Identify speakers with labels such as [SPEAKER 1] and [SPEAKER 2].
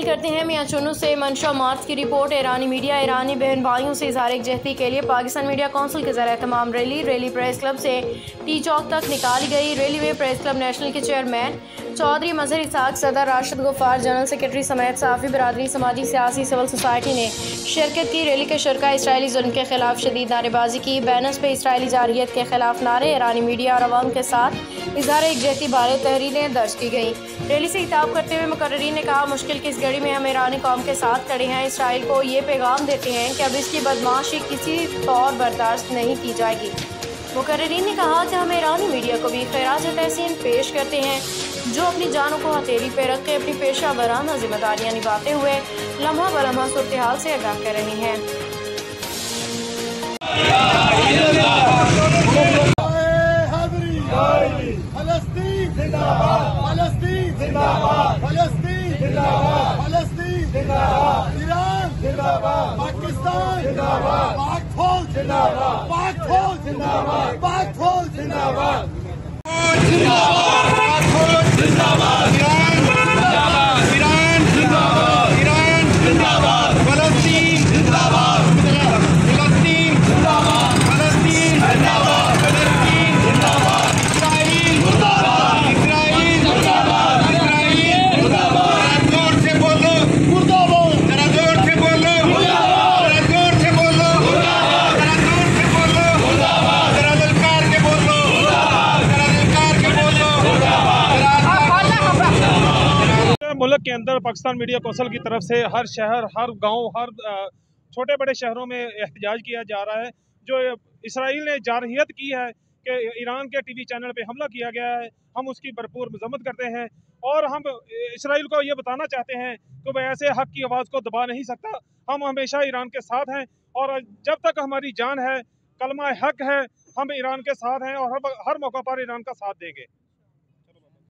[SPEAKER 1] शामिल करते हैं मियां चुन्नू से मंशा मार्च की रिपोर्ट। ईरानी मीडिया ईरानी बहन भाइयों से इज़हार यकजहती के लिए पाकिस्तान मीडिया कौंसिल के ज़रिए तमाम रैली प्रेस क्लब से टी चौक तक निकाली गई। रैली में प्रेस क्लब नेशनल के चेयरमैन चौधरी मजहर इसाक, सदर राशिद गफ्फार, जनरल सेक्रेटरी समेत साफ़ी बरादरी, समाजी सियासी सिविल सोसाइटी ने शिरकत की। रैली के शुरका इसराइली जुल्म के खिलाफ शदीद नारेबाजी की। बैनर्स पे इसराइली जारहियत के खिलाफ नारे, ईरानी मीडिया और अवाम के साथ इज़हार यकजहती बारे तहरीरें दर्ज की गई। रैली से खिताब करते हुए मुकर्रिरीन ने कहा, मुश्किल की इस घड़ी में हम ईरानी कौम के साथ खड़े हैं। इसराइल को ये पैगाम देते हैं कि अब इसकी बदमाशी किसी तौर बर्दाश्त नहीं की जाएगी। मुकर्रिरीन ने कहा कि हम ईरानी मीडिया को भी खैराज तहसीन पेश करते हैं, जो अपनी जानों को हथेली पे रख के अपनी पेशा वराना जिम्मेदारियाँ निभाते हुए लम्हा ब लम्हा सूरत हाल से आगाह कर रहे हैं।
[SPEAKER 2] पाकिस्तान जिंदाबाद, पाक फौज जिंदाबाद, पाक फौज जिंदाबाद, पाक फौज जिंदाबाद, जिंदाबाद, पाक फौज जिंदाबाद, ईरान जिंदाबाद, ईरान जिंदाबाद, फलस्तीन जिंदाबाद, फलस्तीन जिंदाबाद, फलस्तीन जिंदाबाद, फलस्तीन जिंदाबाद, इस्राइल जिंदाबाद, इस्राइल जिंदाबाद, इस्राइल जिंदाबाद। जोर से बोलो मुर्दाबाद, जरा जोर से बोलो मुर्दाबाद, जरा जोर से बोलो मुर्दाबाद, जरा जोर से बोलो मुर्दाबाद, जरा ललकार के बोलो मुर्दाबाद, जरा ललकार के बोलो मुर्दाबाद।
[SPEAKER 3] मुल्क के अंदर पाकिस्तान मीडिया कौंसिल की तरफ से हर शहर, हर गांव, हर छोटे बड़े शहरों में एहतजाज किया जा रहा है। जो इसराइल ने जारहियत की है कि ईरान के टीवी चैनल पे हमला किया गया है, हम उसकी भरपूर मजम्मत करते हैं और हम इसराइल को ये बताना चाहते हैं कि वह ऐसे हक की आवाज़ को दबा नहीं सकता। हम हमेशा ईरान के साथ हैं और जब तक हमारी जान है, कलमा हक है, हम ईरान के साथ हैं और हर मौका पर ईरान का साथ देंगे।